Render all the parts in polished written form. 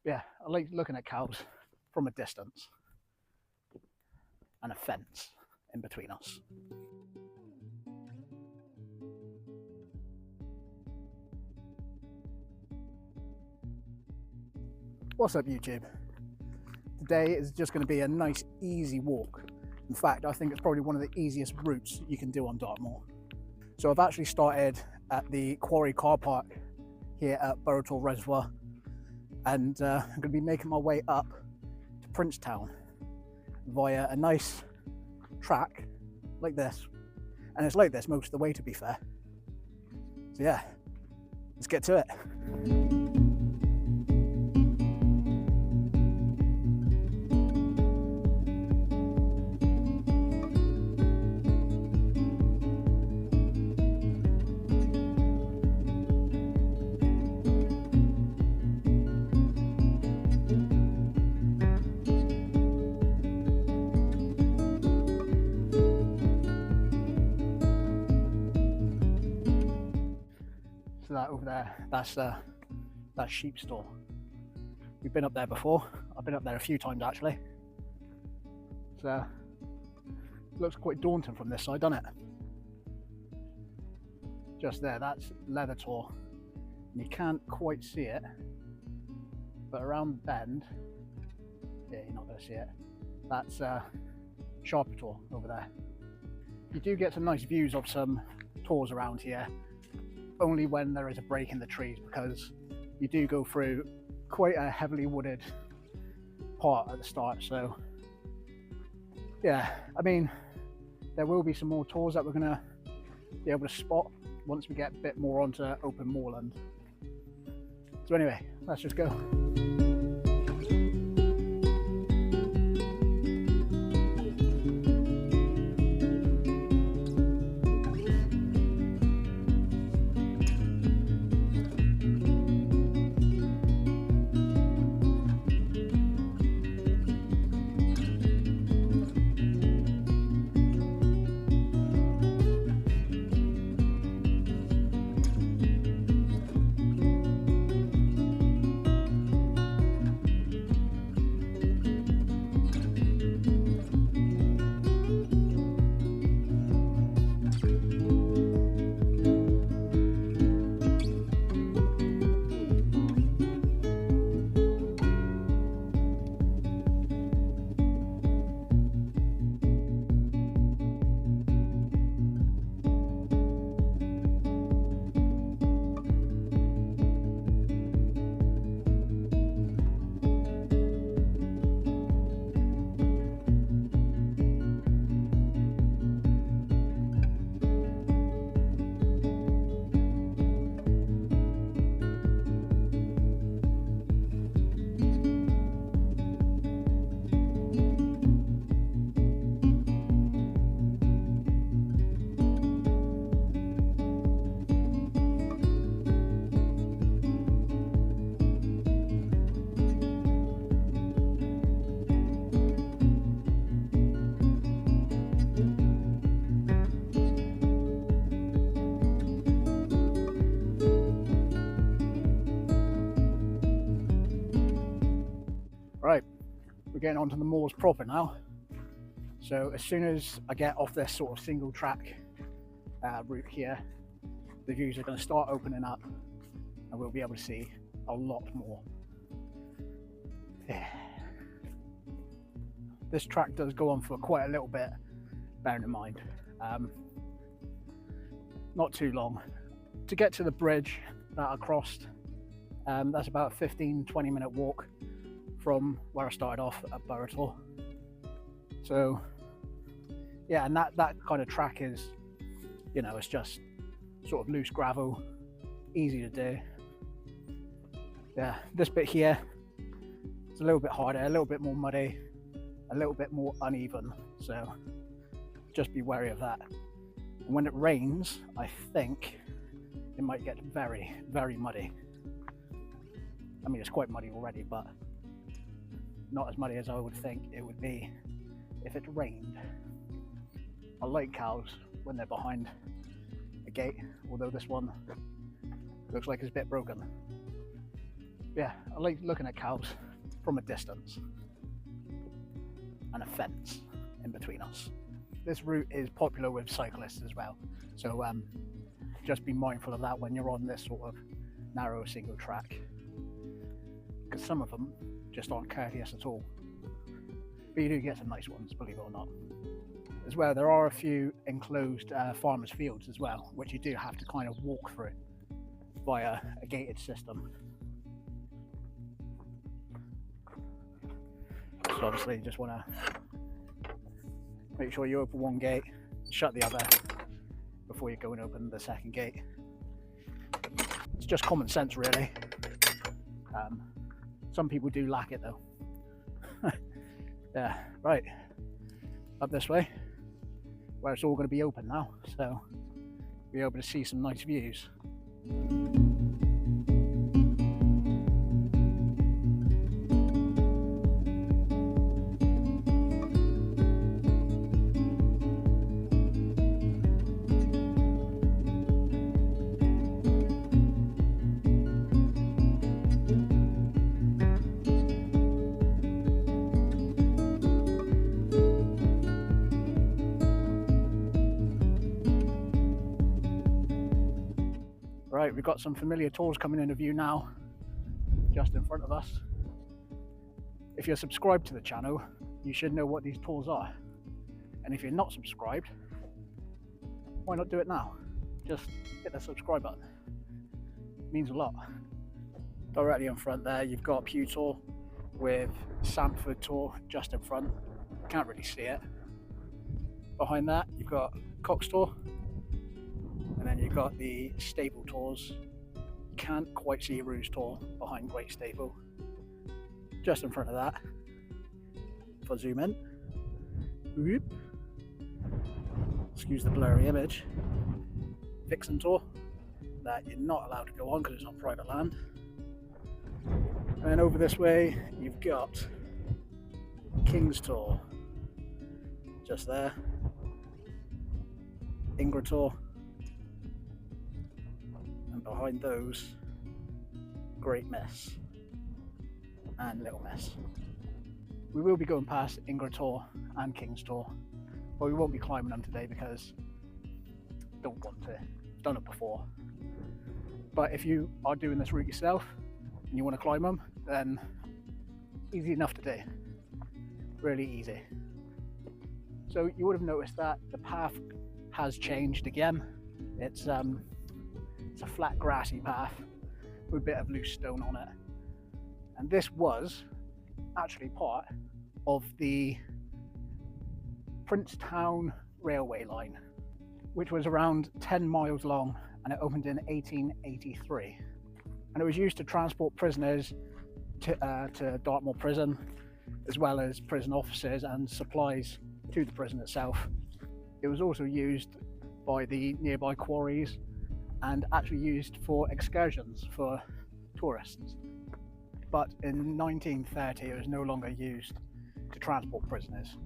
Yeah, I like looking at cows from a distance and a fence in between us. What's up, YouTube? Today is just going to be a nice easy walk. In fact, I think it's probably one of the easiest routes you can do on Dartmoor. So I've actually started at the quarry car park here at Burrator Reservoir, and I'm going to be making my way up to Princetown via a nice track like this, and it's like this most of the way, to be fair. So yeah, let's get to it. So that over there, that's that sheep stall. We've been up there before. I've been up there a few times actually. So it looks quite daunting from this side, doesn't it? Just there, that's leather tour. And you can't quite see it, but around the bend, yeah, you're not going to see it. That's sharper tour over there. You do get some nice views of some tours around here, only when there is a break in the trees, because you do go through quite a heavily wooded part at the start. So yeah, I mean, there will be some more tours that we're going to be able to spot once we get a bit more onto open moorland. So anyway, let's just go. Right, we're getting onto the moors proper now. So as soon as I get off this sort of single track route here, the views are going to start opening up and we'll be able to see a lot more. Yeah. This track does go on for quite a little bit, bearing in mind. Not too long. To get to the bridge that I crossed, that's about a 15-20 minute walk from where I started off at Burrator. So yeah, and that kind of track is, you know, it's just sort of loose gravel, easy to do. Yeah, this bit here, it's a little bit harder, a little bit more muddy, a little bit more uneven, so just be wary of that. And when it rains, I think it might get very, very muddy. I mean, it's quite muddy already, but not as muddy as I would think it would be if it rained. I like cows when they're behind a gate, although this one looks like it's a bit broken. Yeah, I like looking at cows from a distance and a fence in between us. This route is popular with cyclists as well, so just be mindful of that when you're on this sort of narrow single track, because some of them just aren't courteous at all, but you do get some nice ones, believe it or not. As well, there are a few enclosed farmers' fields as well, which you do have to kind of walk through via a gated system. So obviously you just want to make sure you open one gate, shut the other before you go and open the second gate. It's just common sense, really. Some people do lack it though. Yeah, right, up this way where it's all going to be open now, so you'll be able to see some nice views. Right, we've got some familiar tools coming into view now, just in front of us. If you're subscribed to the channel, you should know what these tools are. And if you're not subscribed, why not do it now? Just hit the subscribe button. It means a lot. Directly in front there, you've got Pew tool with Sanford tool just in front. Can't really see it. Behind that, you've got Cox tool. And then you've got the staple tools. Can't quite see Rouge tool behind Great Staple. Just in front of that. If I zoom in. Whoop. Excuse the blurry image. Vixen tool. That you're not allowed to go on because it's on private land. And then over this way, you've got King's tool. Just there. Ingra tool. And behind those, Great Miss and Little Miss. We will be going past Ingra tool and King's tool, but we won't be climbing them today because I don't want to. I've done it before. But if you are doing this route yourself and you want to climb them, then easy enough to do. Really easy. So you would have noticed that the path has changed again. It's a flat grassy path with a bit of loose stone on it, and this was actually part of the Princetown railway line, which was around 10 miles long, and it opened in 1883, and it was used to transport prisoners to Dartmoor prison, as well as prison officers and supplies to the prison itself. It was also used by the nearby quarries and actually used for excursions for tourists. But in 1930 it was no longer used to transport prisoners.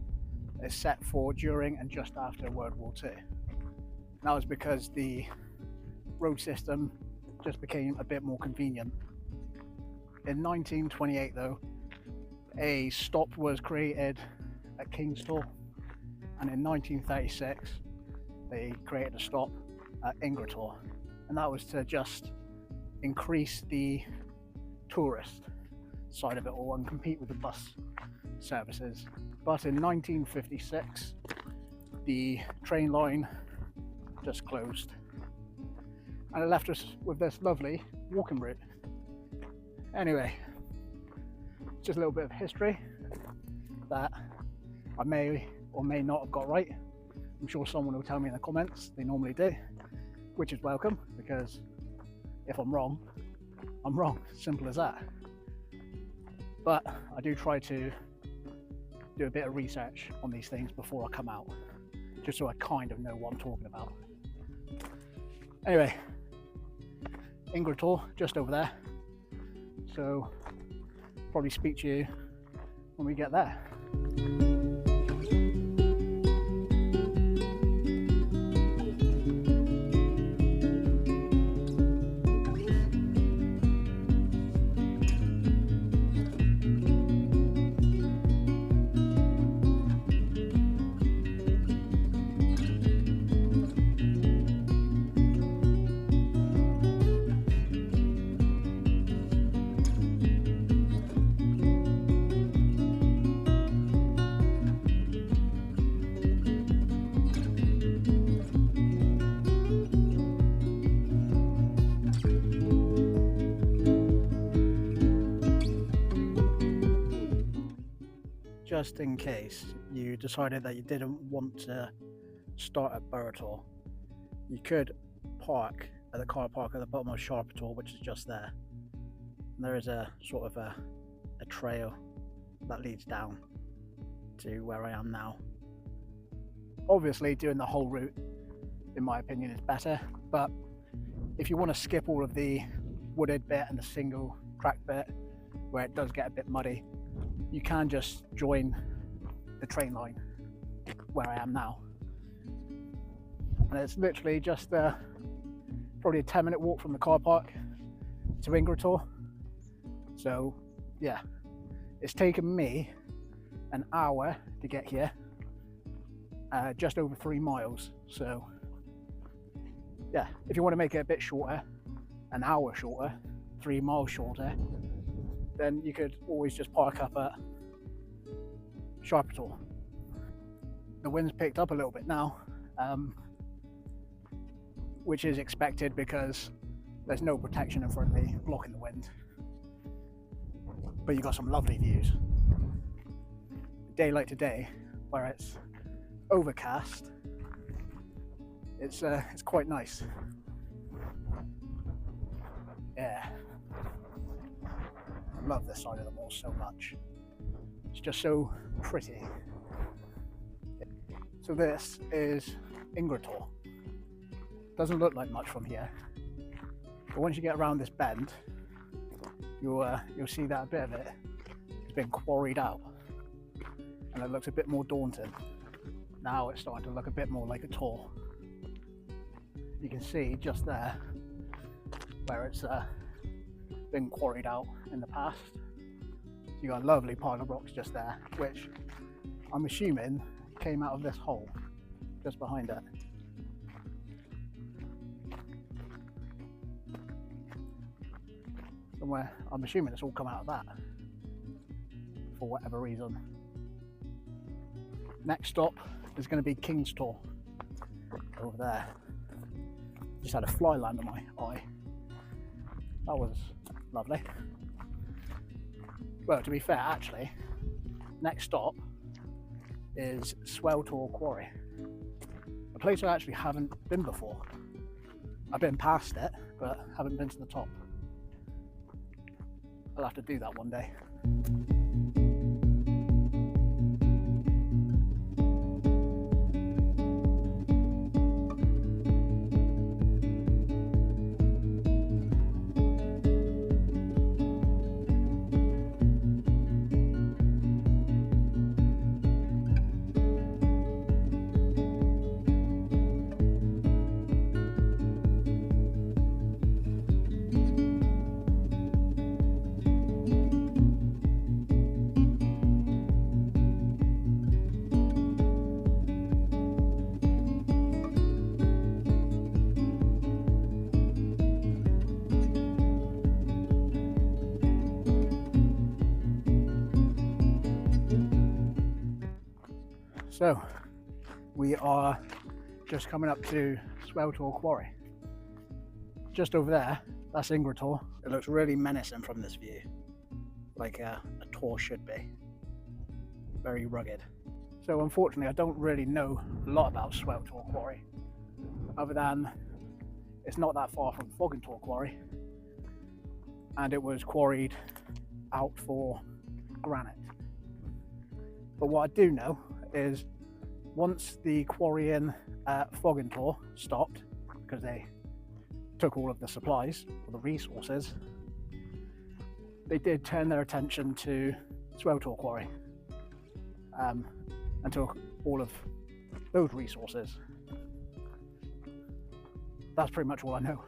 It's set for during and just after World War II. That was because the road system just became a bit more convenient. In 1928 though, a stop was created at Kingstown, and in 1936 they created a stop at Ingrator. And that was to just increase the tourist side of it all and compete with the bus services. But in 1956, the train line just closed, and it left us with this lovely walking route. Anyway, just a little bit of history that I may or may not have got right. I'm sure someone will tell me in the comments. They normally do, which is welcome, because if I'm wrong, I'm wrong. Simple as that. But I do try to do a bit of research on these things before I come out, just so I kind of know what I'm talking about. Anyway, Ingrator just over there, so probably speak to you when we get there. just in case you decided that you didn't want to start at Burrator, you could park at the car park at the bottom of Characterize, which is just there. And there is a sort of a trail that leads down to where I am now. Obviously doing the whole route, in my opinion, is better, but if you want to skip all of the wooded bit and the single track bit where it does get a bit muddy, you can just join the train line where I am now, and it's literally just probably a 10-minute walk from the car park to Burrator. So yeah, it's taken me an hour to get here, just over 3 miles. So yeah, if you want to make it a bit shorter, an hour shorter, 3 miles shorter, then you could always just park up at Characterize. The wind's picked up a little bit now, which is expected because there's no protection in front of me blocking the wind. But you've got some lovely views. A day like today, where it's overcast, it's quite nice. Yeah, I love this side of the moor so much. It's just so pretty. So this is Burrator. Doesn't look like much from here, but once you get around this bend, you'll see that a bit of it has been quarried out, and it looks a bit more daunting. Now it's starting to look a bit more like a tor. You can see just there where it's been quarried out in the past. So you got a lovely pile of rocks just there, which I'm assuming came out of this hole just behind it. Somewhere, I'm assuming it's all come out of that for whatever reason. Next stop is going to be Princetown over there. Just had a fly land on my eye. That was lovely. Well, to be fair, actually, next stop is Selfie Quarry, a place I actually haven't been before. I've been past it, but haven't been to the top. I'll have to do that one day. So we are just coming up to Selfie Quarry. Just over there, that's Burrator. It looks really menacing from this view, like a tor should be. Very rugged. So unfortunately, I don't really know a lot about Selfie Quarry, other than it's not that far from Burrator Quarry, and it was quarried out for granite. But what I do know is once the quarrying at Burrator stopped, because they took all of the supplies or the resources, they did turn their attention to Selfie Quarry and took all of those resources. That's pretty much all I know.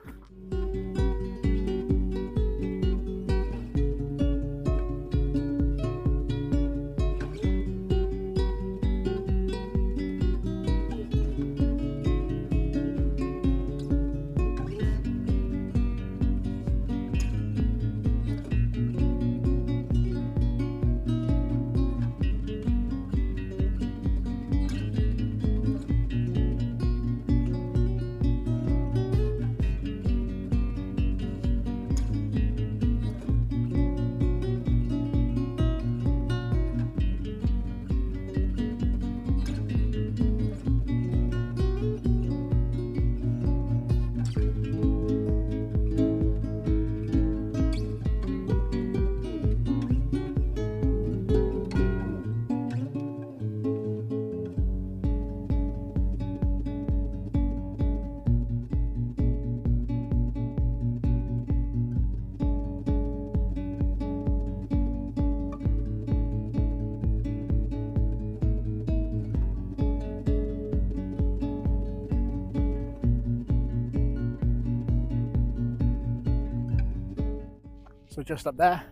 So just up there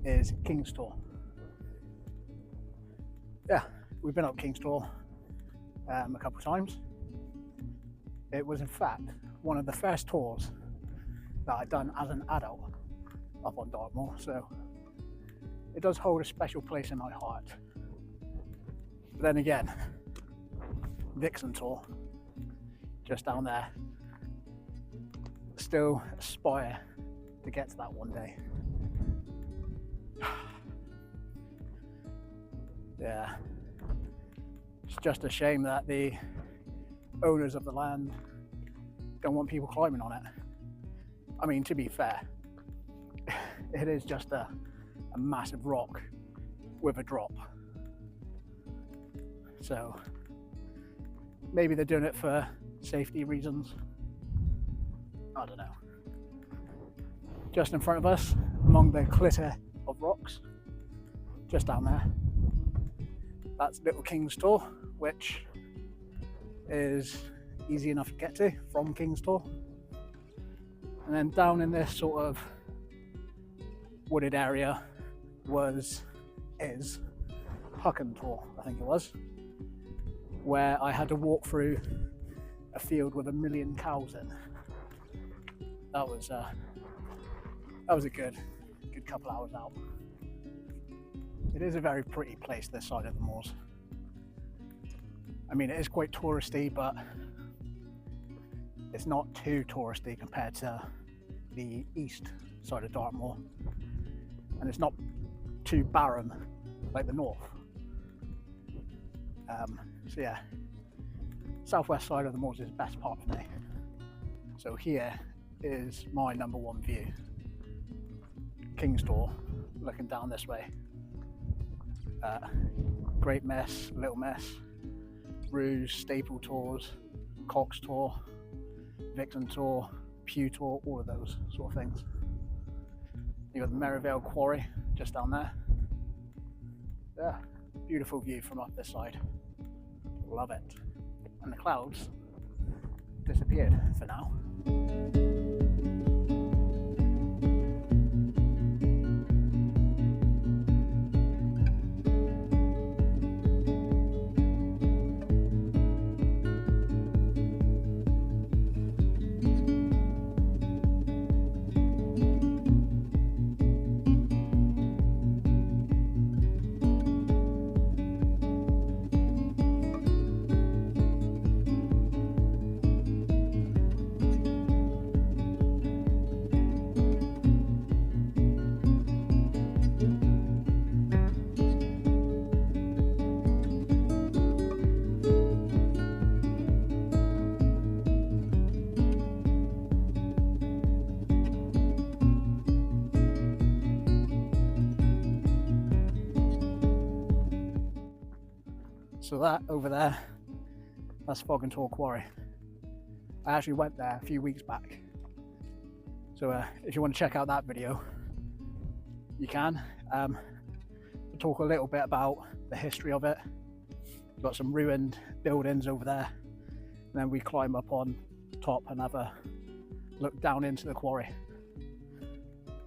is King's Tor. Yeah, we've been up King's Tor a couple of times. It was in fact one of the first tours that I'd done as an adult up on Dartmoor, so it does hold a special place in my heart. But then again, Vixen Tor, just down there, still aspire to get to that one day. Yeah, it's just a shame that the owners of the land don't want people climbing on it. I mean, to be fair, it is just a massive rock with a drop. So maybe they're doing it for safety reasons. I don't know. Just in front of us, among the clitter of rocks, just down there, that's Little King's Tor, which is easy enough to get to from King's Tor. And then down in this sort of wooded area is Hucken Tor, I think it was, where I had to walk through a field with 1 million cows in. That was a good couple hours out. It is a very pretty place, this side of the moors. I mean, it is quite touristy, but it's not too touristy compared to the east side of Dartmoor, and it's not too barren like the north. So yeah, southwest side of the moors is the best part for me. So here is my number one view. King's Tor, looking down this way. Great Mess, Little Mess, Ruse, Staple Tours, Cox Tor, Vixen Tor, Pew Tor, all of those sort of things. You got the Merivale Quarry just down there. Yeah, beautiful view from up this side. Love it. And the clouds disappeared for now. So that over there, that's Foggen Tor Quarry. I actually went there a few weeks back. So if you want to check out that video, you can. We'll talk a little bit about the history of it. We've got some ruined buildings over there. And then we climb up on top and have a look down into the quarry.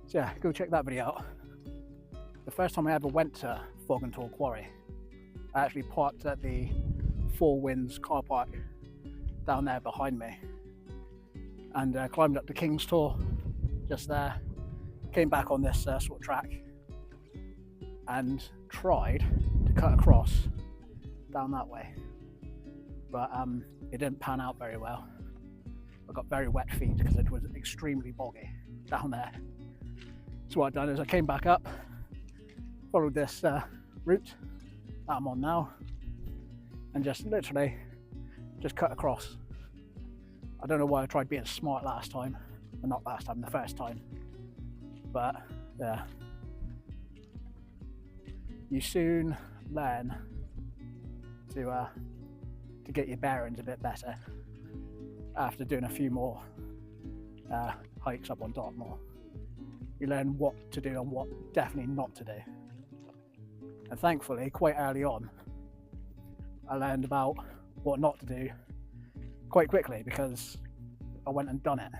So yeah, go check that video out. The first time I ever went to Foggen Tor Quarry, I actually parked at the Four Winds car park down there behind me, and climbed up to King's Tor just there, came back on this sort of track and tried to cut across down that way, but it didn't pan out very well. I got very wet feet because it was extremely boggy down there. So what I've done is I came back up, followed this route that I'm on now, and just literally just cut across. I don't know why I tried being smart last time, well, not last time, the first time, but yeah, you soon learn to get your bearings a bit better after doing a few more hikes up on Dartmoor. You learn what to do and what definitely not to do. And thankfully, quite early on, I learned about what not to do quite quickly, because I went and done it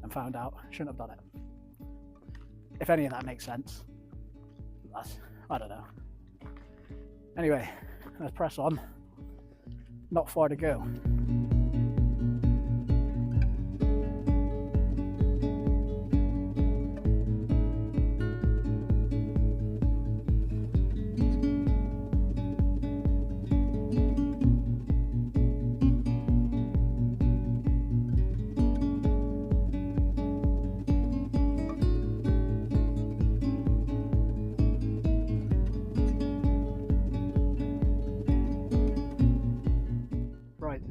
and found out I shouldn't have done it. if any of that makes sense. I don't know. Anyway, let's press on. Not far to go.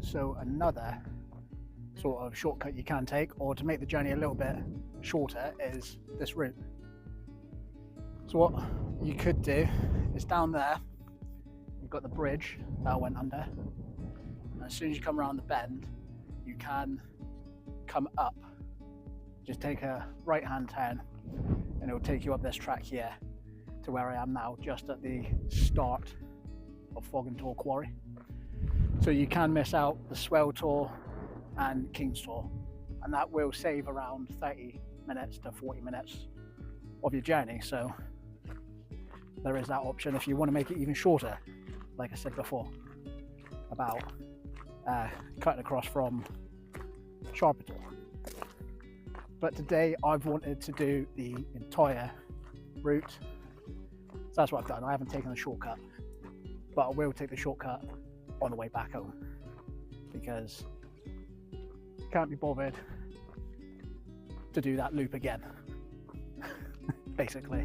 So another sort of shortcut you can take, or to make the journey a little bit shorter, is this route. So what you could do is down there, you've got the bridge that I went under. And as soon as you come around the bend, you can come up. Just take a right-hand turn and it will take you up this track here to where I am now, just at the start of Fog and Tor Quarry. So you can miss out the Swell Tor and King's Tor, and that will save around 30 minutes to 40 minutes of your journey. So there is that option if you want to make it even shorter, like I said before, about cutting across from Characterize. But today I've wanted to do the entire route, so that's what I've done. I haven't taken the shortcut, but I will take the shortcut on the way back home, because can't be bothered to do that loop again, basically.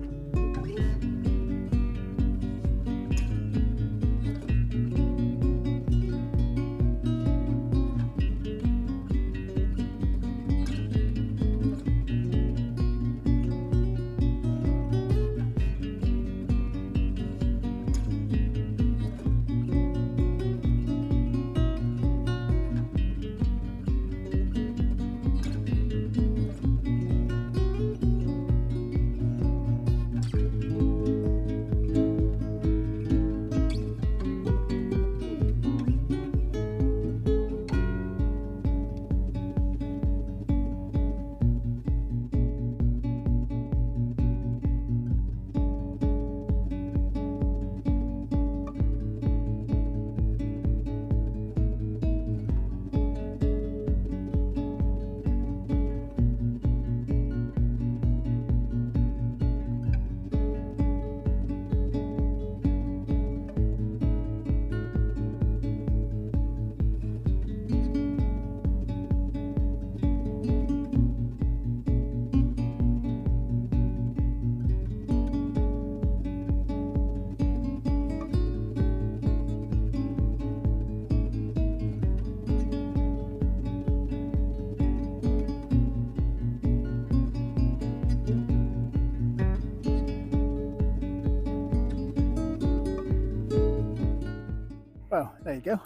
Well, there you go.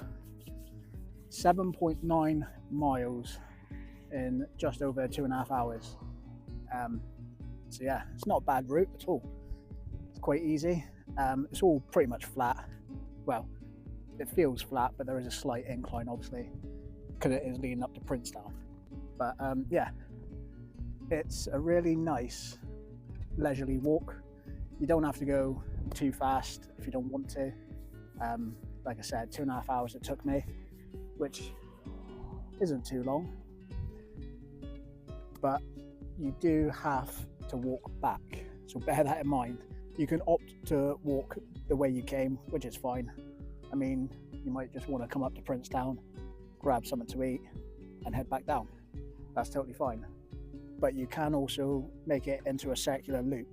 7.9 miles in just over 2.5 hours. So yeah, it's not a bad route at all. It's quite easy. It's all pretty much flat. Well, it feels flat, but there is a slight incline, obviously, because it is leading up to Princetown. But yeah, it's a really nice leisurely walk. You don't have to go too fast if you don't want to. Like I said, 2.5 hours it took me, which isn't too long, but you do have to walk back, so bear that in mind. You can opt to walk the way you came, which is fine. I mean, you might just want to come up to Princetown, grab something to eat and head back down. That's totally fine. But you can also make it into a circular loop,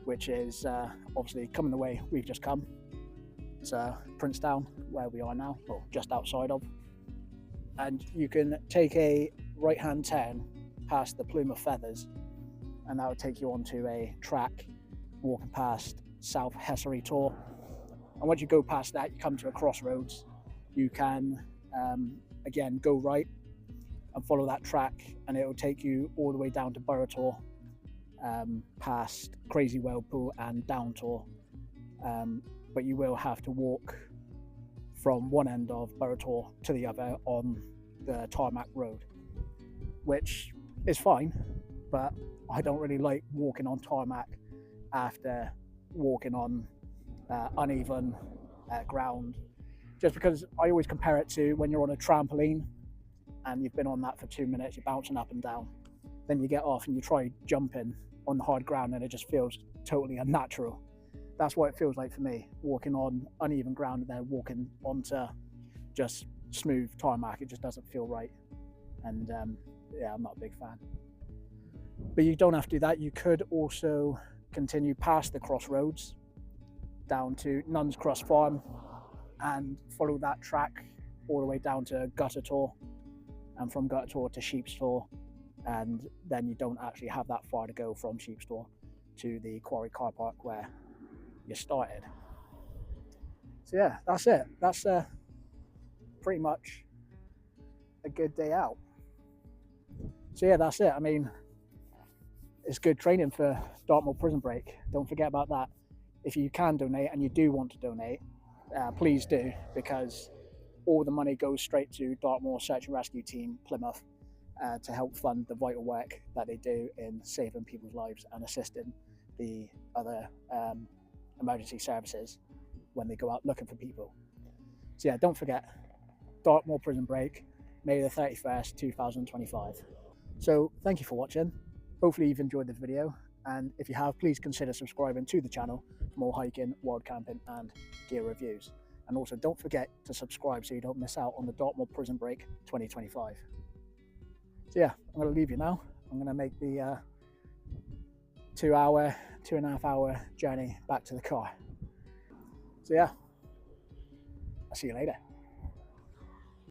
which is obviously coming the way we've just come. It's Princetown, where we are now, or just outside of. And you can take a right-hand turn past the Plume of Feathers, and that would take you onto a track walking past South Hessery Tor. And once you go past that, you come to a crossroads. You can, again, go right and follow that track, and it will take you all the way down to Burrator, past Crazy Whirlpool and Down Tor. But you will have to walk from one end of Burrator to the other on the tarmac road, which is fine, but I don't really like walking on tarmac after walking on uneven ground, just because I always compare it to when you're on a trampoline and you've been on that for 2 minutes, you're bouncing up and down, then you get off and you try jumping on the hard ground and it just feels totally unnatural. That's what it feels like for me, walking on uneven ground and then walking onto just smooth tarmac. It just doesn't feel right, and yeah, I'm not a big fan. But you don't have to do that. You could also continue past the crossroads down to Nuns Cross Farm and follow that track all the way down to Burrator, and from Burrator to Sheepstore, and then you don't actually have that far to go from Sheepstore to the quarry car park where you started. So yeah, that's it. That's pretty much a good day out. So yeah, that's it. I mean, it's good training for Dartmoor Prison Break. Don't forget about that. If you can donate, and you do want to donate, please do, because all the money goes straight to Dartmoor Search and Rescue Team Plymouth to help fund the vital work that they do in saving people's lives and assisting the other emergency services when they go out looking for people. So yeah, don't forget, Dartmoor Prison Break, May the 31st, 2025. So thank you for watching. Hopefully you've enjoyed the video, and if you have, please consider subscribing to the channel for more hiking, wild camping and gear reviews. And also don't forget to subscribe so you don't miss out on the Dartmoor Prison Break 2025. So yeah, I'm going to leave you now. I'm going to make the 2.5 hour journey back to the car. So yeah, I'll see you later.